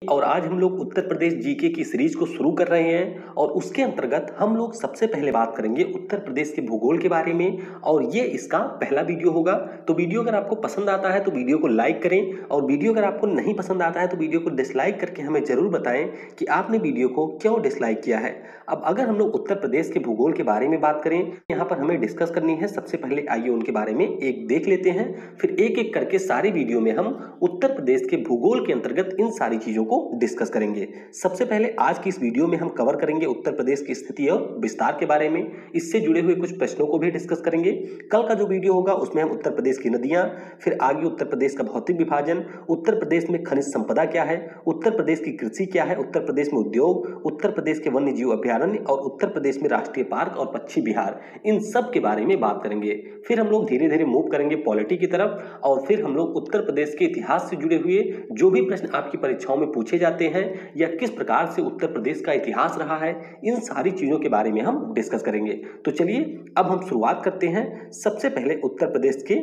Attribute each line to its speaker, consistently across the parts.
Speaker 1: और आज हम लोग उत्तर प्रदेश जीके की सीरीज को शुरू कर रहे हैं और उसके अंतर्गत हम लोग सबसे पहले बात करेंगे उत्तर प्रदेश के भूगोल के बारे में और ये इसका पहला वीडियो होगा। तो वीडियो अगर आपको पसंद आता है तो वीडियो को लाइक करें और वीडियो अगर आपको नहीं पसंद आता है तो वीडियो को डिसलाइक करके हमें जरूर बताएं कि आपने वीडियो को क्यों डिसलाइक किया है। अब अगर हम लोग उत्तर प्रदेश के भूगोल के बारे में बात करें, यहाँ पर हमें डिस्कस करनी है। सबसे पहले आइए उनके बारे में एक देख लेते हैं, फिर एक एक करके सारे वीडियो में हम उत्तर प्रदेश के भूगोल के अंतर्गत इन सारी चीजों को डिस्कस करेंगे। सबसे पहले आज की इस वीडियो में हम कवर करेंगे उत्तर प्रदेश की स्थिति और विस्तार के बारे में, इससे जुड़े हुए कुछ प्रश्नों को भी डिस्कस करेंगे। कल का जो वीडियो होगा उसमें हम उत्तर प्रदेश की नदियां, फिर आगे उत्तर प्रदेश का भौतिक विभाजन, उत्तर प्रदेश में खनिज संपदा क्या है, उत्तर प्रदेश की कृषि क्या है, उत्तर प्रदेश में उद्योग, उत्तर प्रदेश के वन्य जीव अभ्यारण्य और उत्तर प्रदेश में राष्ट्रीय पार्क और पक्षी विहार, इन सब के बारे में बात करेंगे। फिर हम लोग धीरे धीरे मूव करेंगे पॉलिटी की तरफ और फिर हम लोग उत्तर प्रदेश के इतिहास से जुड़े हुए जो भी प्रश्न आपकी परीक्षाओं में पूछे जाते हैं या किस प्रकार से उत्तर प्रदेश का इतिहास रहा है, इन सारी चीजों के बारे में हम डिस्कस करेंगे। तो चलिए अब हम शुरुआत करते हैं सबसे पहले उत्तर प्रदेश के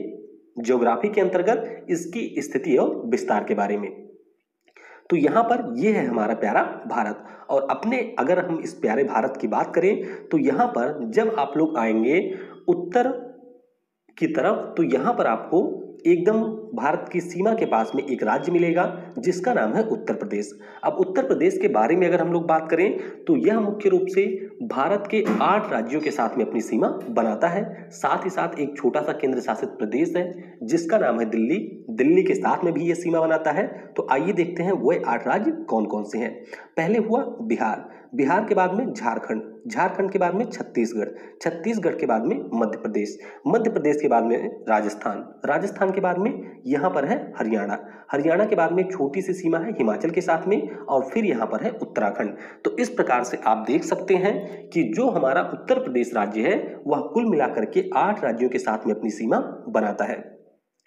Speaker 1: ज्योग्राफी के अंतर्गत इसकी स्थिति और विस्तार के बारे में। तो यहाँ पर यह है हमारा प्यारा भारत और अपने अगर हम इस प्यारे भारत की बात करें तो यहाँ पर जब आप लोग आएंगे उत्तर की तरफ तो यहाँ पर आपको एकदम भारत की सीमा के पास में एक राज्य मिलेगा जिसका नाम है उत्तर प्रदेश। अब उत्तर प्रदेश के बारे में अगर हम लोग बात करें तो यह मुख्य रूप से भारत के 8 राज्यों के साथ में अपनी सीमा बनाता है। साथ ही साथ एक छोटा सा केंद्र शासित प्रदेश है जिसका नाम है दिल्ली। दिल्ली के साथ में भी यह सीमा बनाता है। तो आइए देखते हैं वह 8 राज्य कौन कौन से हैं। पहले हुआ बिहार, बिहार के बाद में झारखंड, झारखंड के बाद में छत्तीसगढ़, छत्तीसगढ़ के बाद में मध्य प्रदेश, मध्य प्रदेश के बाद में राजस्थान, राजस्थान के बाद में यहाँ पर है हरियाणा, हरियाणा के बाद में छोटी सी सीमा है हिमाचल के साथ में और फिर यहाँ पर है उत्तराखंड। तो इस प्रकार से आप देख सकते हैं कि जो हमारा उत्तर प्रदेश राज्य है वह कुल मिलाकर के 8 राज्यों के साथ में अपनी सीमा बनाता है।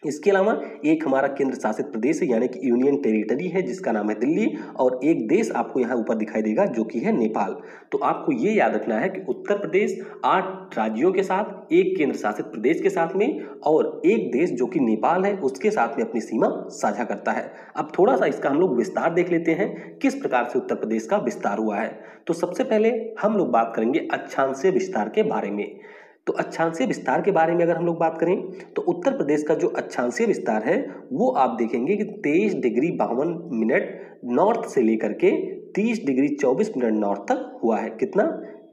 Speaker 1: इसके अलावा एक हमारा केंद्र शासित प्रदेश है यानी कि यूनियन टेरिटरी है जिसका नाम है दिल्ली और एक देश आपको यहाँ ऊपर दिखाई देगा जो कि है नेपाल। तो आपको ये याद रखना है कि उत्तर प्रदेश 8 राज्यों के साथ, एक केंद्र शासित प्रदेश के साथ में और एक देश जो कि नेपाल है उसके साथ में अपनी सीमा साझा करता है। अब थोड़ा सा इसका हम लोग विस्तार देख लेते हैं किस प्रकार से उत्तर प्रदेश का विस्तार हुआ है। तो सबसे पहले हम लोग बात करेंगे अक्षांशीय विस्तार के बारे में। तो अक्षांशीय विस्तार के बारे में अगर हम लोग बात करें तो उत्तर प्रदेश का जो अक्षांशीय विस्तार है वो आप देखेंगे कि 23 डिग्री 52 मिनट नॉर्थ से लेकर के 30 डिग्री 24 मिनट नॉर्थ तक हुआ है। कितना?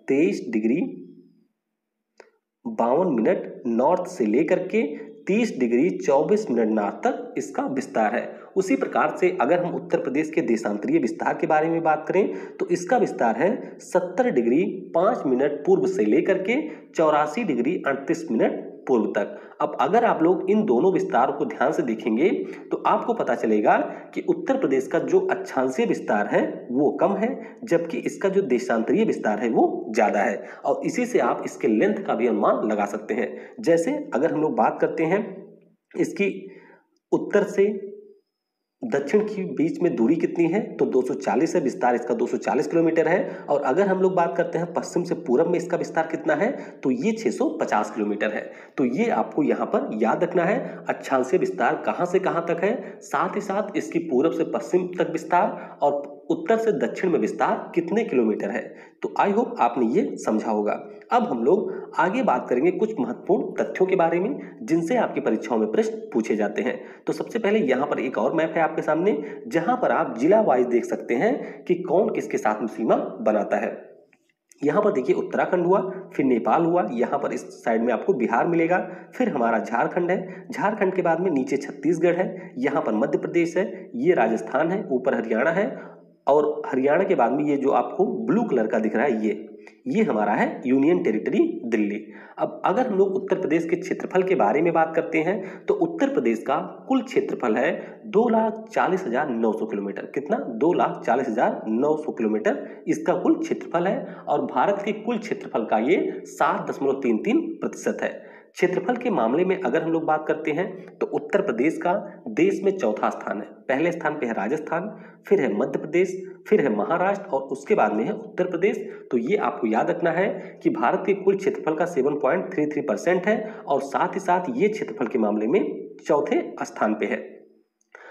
Speaker 1: 23 डिग्री 52 मिनट नॉर्थ से लेकर के 30 डिग्री 24 मिनट नॉर्थ तक इसका विस्तार है। उसी प्रकार से अगर हम उत्तर प्रदेश के देशांतरीय विस्तार के बारे में बात करें तो इसका विस्तार है 70 डिग्री 5 मिनट पूर्व से लेकर के 84 डिग्री 38 मिनट पूर्व तक। अब अगर आप लोग इन दोनों विस्तारों को ध्यान से देखेंगे तो आपको पता चलेगा कि उत्तर प्रदेश का जो अक्षांशीय विस्तार है वो कम है जबकि इसका जो देशांतरीय विस्तार है वो ज्यादा है और इसी से आप इसके लेंथ का भी अनुमान लगा सकते हैं। जैसे अगर हम लोग बात करते हैं इसकी उत्तर से दक्षिण के बीच में दूरी कितनी है तो 240 है, विस्तार इसका 240 किलोमीटर है। और अगर हम लोग बात करते हैं पश्चिम से पूरब में इसका विस्तार कितना है तो ये 650 किलोमीटर है। तो ये आपको यहाँ पर याद रखना है अक्षांशीय विस्तार कहाँ से कहाँ तक है, साथ ही साथ इसकी पूरब से पश्चिम तक विस्तार और उत्तर से दक्षिण में विस्तार कितने किलोमीटर है। तो आई होप आपने ये समझा होगा। अब हम लोग आगे बात करेंगे कुछ महत्वपूर्ण तथ्यों के बारे में जिनसे आपकी परीक्षाओं में प्रश्न पूछे जाते हैं। तो सबसे पहले यहाँ पर एक और मैप है आपके सामने जहां पर आप जिला वाइज देख सकते हैं कि कौन किसके साथ में सीमा बनाता है। यहाँ पर देखिए उत्तराखंड हुआ, फिर नेपाल हुआ, यहाँ पर इस साइड में आपको बिहार मिलेगा, फिर हमारा झारखंड है, झारखंड के बाद में नीचे छत्तीसगढ़ है, यहाँ पर मध्य प्रदेश है, ये राजस्थान है, ऊपर हरियाणा है और हरियाणा के बाद में ये जो आपको ब्लू कलर का दिख रहा है ये हमारा है यूनियन टेरिटरी दिल्ली। अब अगर हम लोग उत्तर प्रदेश के क्षेत्रफल के बारे में बात करते हैं तो उत्तर प्रदेश का कुल क्षेत्रफल है 2,40,900 किलोमीटर। कितना? 2,40,900 किलोमीटर इसका कुल क्षेत्रफल है और भारत के कुल क्षेत्रफल का ये 7.33% है। क्षेत्रफल के मामले में अगर हम लोग बात करते हैं तो उत्तर प्रदेश का देश में चौथा स्थान है। पहले स्थान पे है राजस्थान, फिर है मध्य प्रदेश, फिर है महाराष्ट्र और उसके बाद में है उत्तर प्रदेश। तो ये आपको याद रखना है कि भारत के कुल क्षेत्रफल का 7.33% है और साथ ही साथ ये क्षेत्रफल के मामले में चौथे स्थान पे है।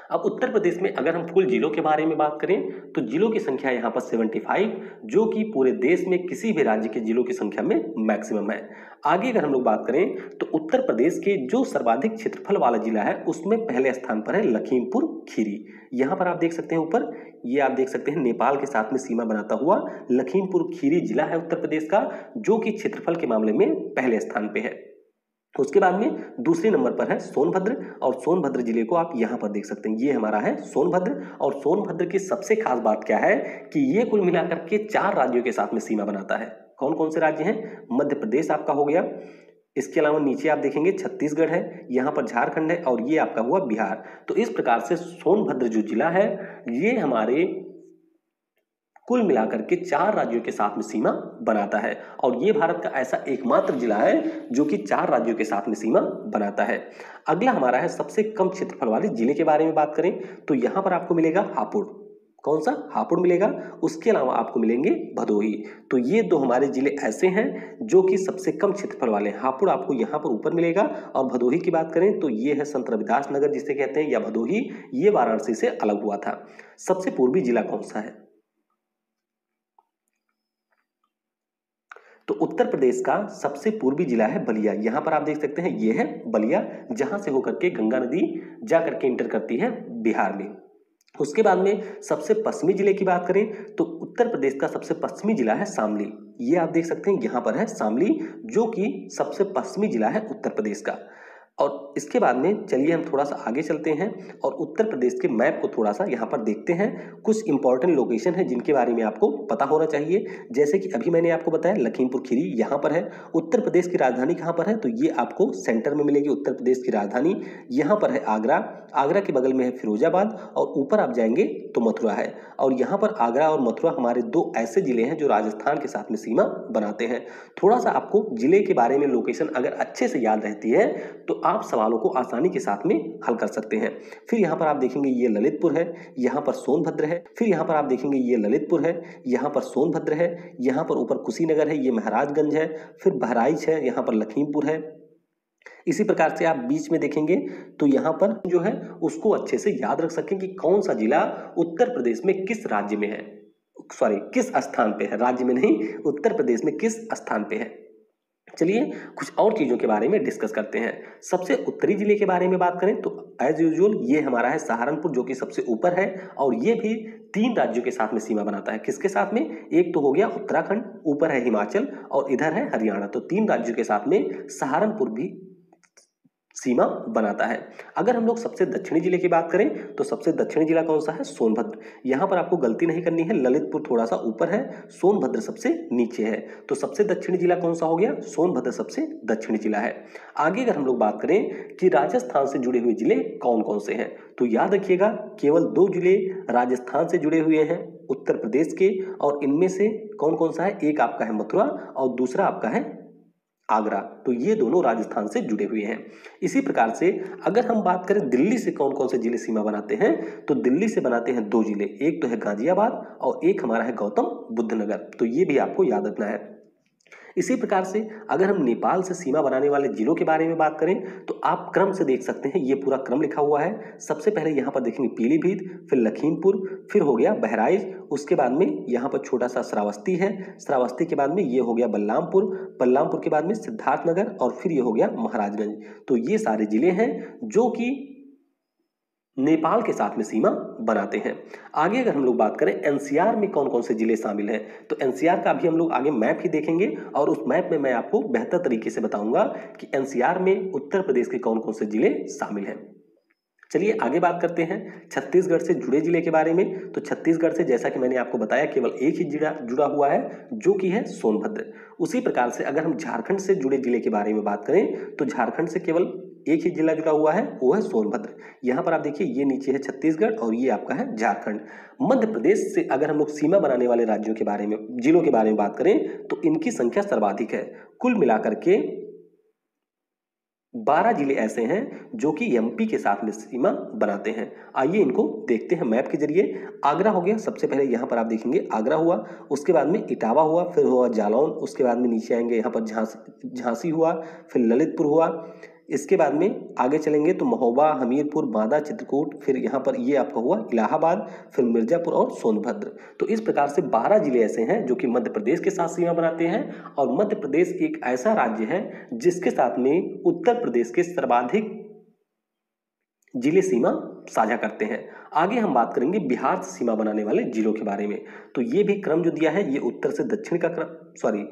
Speaker 1: अब उत्तर प्रदेश में अगर हम कुल जिलों के बारे में बात करें तो जिलों की संख्या यहाँ पर 75, जो कि पूरे देश में किसी भी राज्य के जिलों की संख्या में मैक्सिमम है। आगे अगर हम लोग बात करें तो उत्तर प्रदेश के जो सर्वाधिक क्षेत्रफल वाला जिला है उसमें पहले स्थान पर है लखीमपुर खीरी। यहाँ पर आप देख सकते हैं ऊपर, ये आप देख सकते हैं नेपाल के साथ में सीमा बनाता हुआ लखीमपुर खीरी जिला है उत्तर प्रदेश का, जो कि क्षेत्रफल के मामले में पहले स्थान पे है। उसके बाद में दूसरे नंबर पर है सोनभद्र, और सोनभद्र जिले को आप यहाँ पर देख सकते हैं, ये हमारा है सोनभद्र। और सोनभद्र की सबसे खास बात क्या है कि ये कुल मिलाकर के 4 राज्यों के साथ में सीमा बनाता है। कौन कौन से राज्य हैं? मध्य प्रदेश आपका हो गया, इसके अलावा नीचे आप देखेंगे छत्तीसगढ़ है, यहाँ पर झारखंड है, और ये आपका हुआ बिहार। तो इस प्रकार से सोनभद्र जो जिला है ये हमारे कुल मिलाकर के 4 राज्यों के साथ में सीमा बनाता है, और ये भारत का ऐसा एकमात्र जिला है जो कि 4 राज्यों के साथ में सीमा बनाता है। अगला हमारा है सबसे कम क्षेत्रफल वाले जिले के बारे में बात करें तो यहाँ पर आपको मिलेगा हापुड़। कौन सा? हापुड़ मिलेगा। उसके अलावा आपको मिलेंगे भदोही। तो ये 2 हमारे जिले ऐसे हैं जो कि सबसे कम क्षेत्रफल वाले हैं। हापुड़ आपको यहाँ पर ऊपर मिलेगा, और भदोही की बात करें तो ये है संत रविदास नगर जिसे कहते हैं, या भदोही, ये वाराणसी से अलग हुआ था। सबसे पूर्वी जिला कौन सा है? तो उत्तर प्रदेश का सबसे पूर्वी जिला है बलिया। यहां पर आप देख सकते हैं ये है बलिया, जहां से होकर के गंगा नदी जाकर के इंटर करती है बिहार में। उसके बाद में सबसे पश्चिमी जिले की बात करें तो उत्तर प्रदेश का सबसे पश्चिमी जिला है शामली। ये आप देख सकते हैं यहाँ पर है शामली, जो कि सबसे पश्चिमी जिला है उत्तर प्रदेश का। और इसके बाद में चलिए हम थोड़ा सा आगे चलते हैं और उत्तर प्रदेश के मैप को थोड़ा सा यहाँ पर देखते हैं। कुछ इंपॉर्टेंट लोकेशन है जिनके बारे में आपको पता होना चाहिए, जैसे कि अभी मैंने आपको बताया लखीमपुर खीरी यहाँ पर है। उत्तर प्रदेश की राजधानी कहाँ पर है? तो ये आपको सेंटर में मिलेगी उत्तर प्रदेश की राजधानी। यहाँ पर है आगरा, आगरा के बगल में है फिरोजाबाद, और ऊपर आप जाएंगे तो मथुरा है। और यहाँ पर आगरा और मथुरा हमारे 2 ऐसे जिले हैं जो राजस्थान के साथ में सीमा बनाते हैं। थोड़ा सा आपको जिले के बारे में लोकेशन अगर अच्छे से याद रहती है तो आप सवालों को आसानी के साथ में हल कर सकते हैं। फिर यहाँ पर आप देखेंगे ये ललितपुर है, यहाँ पर सोनभद्र है। फिर यहाँ पर आप देखेंगे ये ललितपुर है, यहाँ पर सोनभद्र है, यहाँ पर ऊपर कुशीनगर है, ये महाराजगंज है। फिर बहराइच है, यहाँ पर लखीमपुर है। इसी प्रकार से आप बीच में देखेंगे तो यहाँ पर जो है उसको अच्छे से याद रख सकें कि कौन सा जिला उत्तर प्रदेश में किस राज्य में है, सॉरी किस स्थान पे है, राज्य में नहीं, उत्तर प्रदेश में किस स्थान पे है। चलिए कुछ और चीजों के बारे में डिस्कस करते हैं। सबसे उत्तरी जिले के बारे में बात करें तो एज यूजुअल ये हमारा है सहारनपुर, जो कि सबसे ऊपर है, और ये भी 3 राज्यों के साथ में सीमा बनाता है। किसके साथ में? एक तो हो गया उत्तराखंड, ऊपर है हिमाचल, और इधर है हरियाणा। तो 3 राज्यों के साथ में सहारनपुर भी सीमा बनाता है। अगर हम लोग सबसे दक्षिणी जिले की बात करें तो सबसे दक्षिणी जिला कौन सा है? सोनभद्र। यहाँ पर आपको गलती नहीं करनी है, ललितपुर थोड़ा सा ऊपर है, सोनभद्र सबसे नीचे है। तो सबसे दक्षिणी जिला कौन सा हो गया? सोनभद्र सबसे दक्षिणी जिला है। आगे अगर हम लोग बात करें कि राजस्थान से जुड़े हुए जिले कौन कौन से हैं, तो याद रखिएगा केवल 2 जिले राजस्थान से जुड़े हुए हैं उत्तर प्रदेश के, और इनमें से कौन कौन सा है? एक आपका है मथुरा और दूसरा आपका है आगरा। तो ये दोनों राजस्थान से जुड़े हुए हैं। इसी प्रकार से अगर हम बात करें दिल्ली से कौन कौन से जिले सीमा बनाते हैं, तो दिल्ली से बनाते हैं 2 जिले, एक तो है गाजियाबाद और एक हमारा है गौतम बुद्ध नगर। तो ये भी आपको याद रखना है। इसी प्रकार से अगर हम नेपाल से सीमा बनाने वाले जिलों के बारे में बात करें तो आप क्रम से देख सकते हैं, ये पूरा क्रम लिखा हुआ है। सबसे पहले यहाँ पर देखेंगे पीलीभीत, फिर लखीमपुर, फिर हो गया बहराइच, उसके बाद में यहाँ पर छोटा सा श्रावस्ती है, श्रावस्ती के बाद में ये हो गया बलरामपुर, बलरामपुर के बाद में सिद्धार्थनगर, और फिर ये हो गया महाराजगंज। तो ये सारे जिले हैं जो कि नेपाल के साथ में सीमा बनाते हैं। आगे अगर हम लोग बात करें एनसीआर में कौन कौन से जिले शामिल हैं, तो एनसीआर का भी हम लोग आगे मैप ही देखेंगे, और उस मैप में मैं आपको बेहतर तरीके से बताऊंगा कि एनसीआर में उत्तर प्रदेश के कौन कौन से जिले शामिल हैं। चलिए आगे बात करते हैं छत्तीसगढ़ से जुड़े जिले के बारे में। तो छत्तीसगढ़ से जैसा कि मैंने आपको बताया केवल एक ही जिला जुड़ा हुआ है, जो कि है सोनभद्र। उसी प्रकार से अगर हम झारखंड से जुड़े जिले के बारे में बात करें तो झारखंड से केवल एक ही जिला जुड़ा हुआ है, वो है सोनभद्र। यहाँ पर आप देखिए ये नीचे है छत्तीसगढ़ और ये आपका है झारखंड। मध्य प्रदेश से अगर हम लोग सीमा बनाने वाले राज्यों के बारे में, जिलों के बारे में बात करें तो इनकी संख्या सर्वाधिक है। कुल मिलाकर के 12 जिले ऐसे हैं जो कि एमपी के साथ में सीमा बनाते हैं। आइए इनको देखते हैं मैप के जरिए। आगरा हो गया सबसे पहले, यहाँ पर आप देखेंगे आगरा हुआ, उसके बाद में इटावा हुआ, फिर हुआ जालौन, उसके बाद में नीचे आएंगे यहाँ पर झांसी हुआ, फिर ललितपुर हुआ, इसके बाद में आगे चलेंगे तो महोबा, हमीरपुर, बांदा, चित्रकूट, फिर यहाँ पर ये आपका हुआ इलाहाबाद, फिर मिर्जापुर और सोनभद्र। तो इस प्रकार से 12 जिले ऐसे हैं जो कि मध्य प्रदेश के साथ सीमा बनाते हैं और मध्य प्रदेश एक ऐसा राज्य है जिसके साथ में उत्तर प्रदेश के सर्वाधिक जिले सीमा साझा करते हैं। आगे हम बात करेंगे बिहार से सीमा बनाने वाले जिलों के बारे में। तो ये भी क्रम जो दिया है ये उत्तर से दक्षिण का क्रम,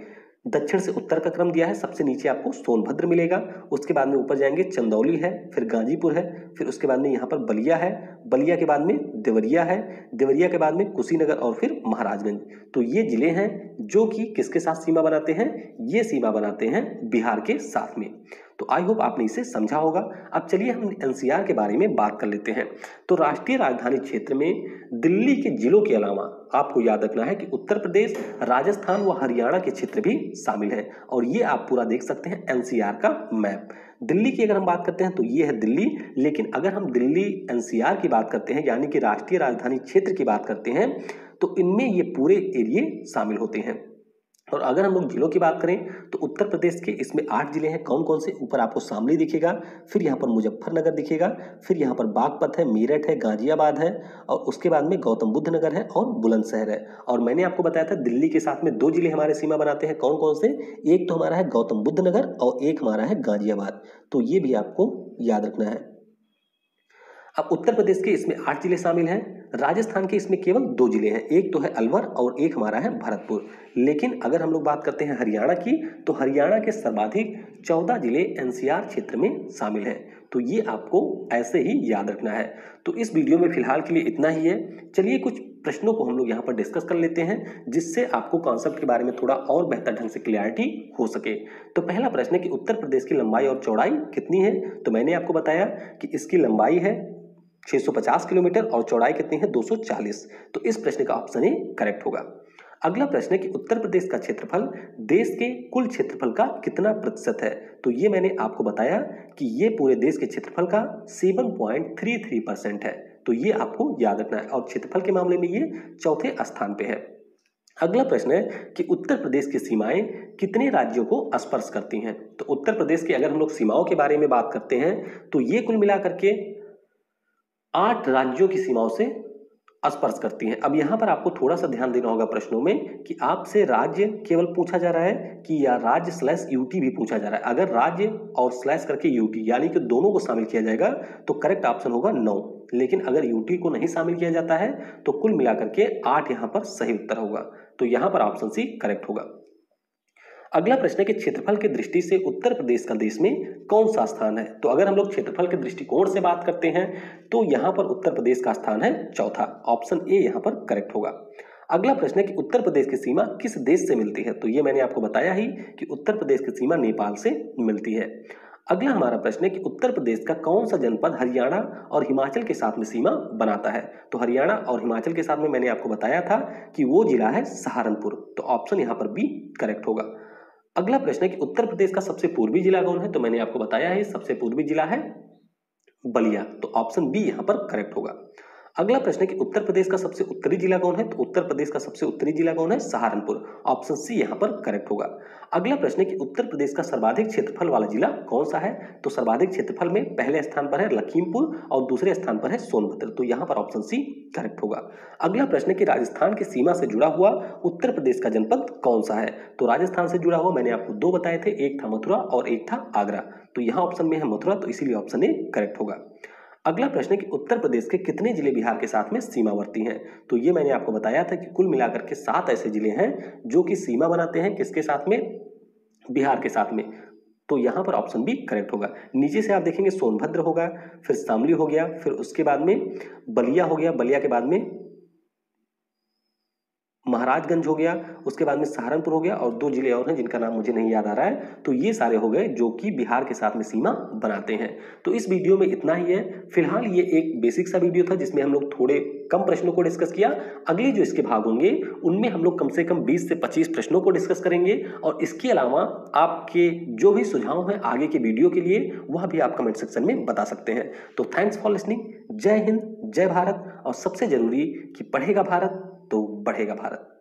Speaker 1: दक्षिण से उत्तर का क्रम दिया है। सबसे नीचे आपको सोनभद्र मिलेगा, उसके बाद में ऊपर जाएंगे चंदौली है, फिर गाजीपुर है, फिर उसके बाद में यहाँ पर बलिया है, बलिया के बाद में देवरिया है, देवरिया के बाद में कुशीनगर और फिर महाराजगंज। तो ये जिले हैं जो कि किसके साथ सीमा बनाते हैं, ये सीमा बनाते हैं बिहार के साथ में। तो आई होप आपने इसे समझा होगा। अब चलिए हम एनसीआर के बारे में बात कर लेते हैं। तो राष्ट्रीय राजधानी क्षेत्र में दिल्ली के जिलों के अलावा आपको याद रखना है कि उत्तर प्रदेश, राजस्थान व हरियाणा के क्षेत्र भी शामिल हैं और ये आप पूरा देख सकते हैं एनसीआर का मैप। दिल्ली की अगर हम बात करते हैं तो ये है दिल्ली, लेकिन अगर हम दिल्ली एनसीआर की बात करते हैं यानी कि राष्ट्रीय राजधानी क्षेत्र की बात करते हैं तो इनमें ये पूरे एरिए शामिल होते हैं। और अगर हम लोग जिलों की बात करें तो उत्तर प्रदेश के इसमें 8 जिले हैं। कौन कौन से? ऊपर आपको शामली दिखेगा, फिर यहाँ पर मुजफ्फरनगर दिखेगा, फिर यहाँ पर बागपत है, मेरठ है, गाजियाबाद है और उसके बाद में गौतम बुद्ध नगर है और बुलंदशहर है। और मैंने आपको बताया था दिल्ली के साथ में 2 जिले हमारे सीमा बनाते हैं। कौन कौन से? एक तो हमारा है गौतम बुद्ध नगर और एक हमारा है गाजियाबाद। तो ये भी आपको याद रखना है। अब उत्तर प्रदेश के इसमें 8 जिले शामिल हैं, राजस्थान के इसमें केवल 2 जिले हैं, एक तो है अलवर और एक हमारा है भरतपुर। लेकिन अगर हम लोग बात करते हैं हरियाणा की तो हरियाणा के सर्वाधिक 14 जिले एनसीआर क्षेत्र में शामिल हैं। तो ये आपको ऐसे ही याद रखना है। तो इस वीडियो में फिलहाल के लिए इतना ही है। चलिए कुछ प्रश्नों को हम लोग यहाँ पर डिस्कस कर लेते हैं जिससे आपको कॉन्सेप्ट के बारे में थोड़ा और बेहतर ढंग से क्लियरिटी हो सके। तो पहला प्रश्न है कि उत्तर प्रदेश की लंबाई और चौड़ाई कितनी है? तो मैंने आपको बताया कि इसकी लंबाई है 650 किलोमीटर और चौड़ाई कितनी है? 240। तो इस प्रश्न का ऑप्शन ए करेक्ट होगा। अगला प्रश्न है कि उत्तर प्रदेश का क्षेत्रफल देश के कुल क्षेत्रफल का कितना प्रतिशत है? तो ये मैंने आपको बताया कि ये पूरे देश के क्षेत्रफल का 7.33% है। तो ये आपको याद रखना है और क्षेत्रफल के मामले में ये चौथे स्थान पे है। अगला प्रश्न है कि उत्तर प्रदेश की सीमाएं कितने राज्यों को स्पर्श करती हैं? तो उत्तर प्रदेश की अगर हम लोग सीमाओं के बारे में बात करते हैं तो ये कुल मिलाकर के 8 राज्यों की सीमाओं से स्पर्श करती हैं। अब यहाँ पर आपको थोड़ा सा ध्यान देना होगा प्रश्नों में कि आपसे राज्य केवल पूछा जा रहा है कि या राज्य स्लैश यूटी भी पूछा जा रहा है। अगर राज्य और स्लैश करके यूटी यानी कि दोनों को शामिल किया जाएगा तो करेक्ट ऑप्शन होगा 9। लेकिन अगर यूटी को नहीं शामिल किया जाता है तो कुल मिलाकर के 8 यहाँ पर सही उत्तर होगा। तो यहाँ पर ऑप्शन सी करेक्ट होगा। अगला प्रश्न है कि क्षेत्रफल की दृष्टि से उत्तर प्रदेश का देश में कौन सा स्थान है? तो अगर हम लोग क्षेत्रफल के दृष्टिकोण से बात करते हैं तो यहाँ पर उत्तर प्रदेश का स्थान है चौथा। ऑप्शन ए यहाँ पर करेक्ट होगा। अगला प्रश्न है कि उत्तर प्रदेश की सीमा किस देश से मिलती है? तो ये मैंने आपको बताया ही कि उत्तर प्रदेश की सीमा नेपाल से मिलती है। अगला हमारा प्रश्न है कि उत्तर प्रदेश का कौन सा जनपद हरियाणा और हिमाचल के साथ में सीमा बनाता है? तो हरियाणा और हिमाचल के साथ में मैंने आपको बताया था कि वो जिला है सहारनपुर। तो ऑप्शन यहाँ पर बी करेक्ट होगा। अगला प्रश्न है कि उत्तर प्रदेश का सबसे पूर्वी जिला कौन है? तो मैंने आपको बताया है सबसे पूर्वी जिला है बलिया। तो ऑप्शन बी यहां पर करेक्ट होगा। अगला प्रश्न है कि उत्तर प्रदेश का सबसे उत्तरी जिला कौन है? तो उत्तर प्रदेश का सबसे उत्तरी जिला कौन है? सहारनपुर। ऑप्शन सी यहां पर करेक्ट होगा। अगला प्रश्न है कि उत्तर प्रदेश का सर्वाधिक क्षेत्रफल वाला जिला कौन सा है? तो सर्वाधिक क्षेत्रफल में पहले स्थान पर है लखीमपुर और दूसरे स्थान पर है सोनभद्र। तो यहां पर ऑप्शन सी करेक्ट होगा। अगला प्रश्न है कि राजस्थान की सीमा से जुड़ा हुआ उत्तर प्रदेश का जनपद कौन सा है? तो राजस्थान से जुड़ा हुआ मैंने आपको 2 बताए थे, एक था मथुरा और एक था आगरा। तो यहाँ ऑप्शन में है मथुरा, तो इसीलिए ऑप्शन ए करेक्ट होगा। अगला प्रश्न है कि उत्तर प्रदेश के कितने जिले बिहार के साथ में सीमावर्ती हैं? तो ये मैंने आपको बताया था कि कुल मिलाकर के 7 ऐसे जिले हैं जो कि सीमा बनाते हैं किसके साथ में? बिहार के साथ में। तो यहाँ पर ऑप्शन बी करेक्ट होगा। नीचे से आप देखेंगे सोनभद्र होगा, फिर शामली हो गया, फिर उसके बाद में बलिया हो गया, बलिया के बाद में महाराजगंज हो गया, उसके बाद में सहारनपुर हो गया और 2 जिले और हैं जिनका नाम मुझे नहीं याद आ रहा है। तो ये सारे हो गए जो कि बिहार के साथ में सीमा बनाते हैं। तो इस वीडियो में इतना ही है। फिलहाल ये एक बेसिक सा वीडियो था जिसमें हम लोग थोड़े कम प्रश्नों को डिस्कस किया। अगले जो इसके भाग होंगे उनमें हम लोग कम से कम 20 से 25 प्रश्नों को डिस्कस करेंगे और इसके अलावा आपके जो भी सुझाव हैं आगे के वीडियो के लिए वह भी आप कमेंट सेक्शन में बता सकते हैं। तो थैंक्स फॉर लिसनिंग। जय हिंद, जय भारत और सबसे जरूरी कि पढ़ेगा भारत तो बढ़ेगा भारत।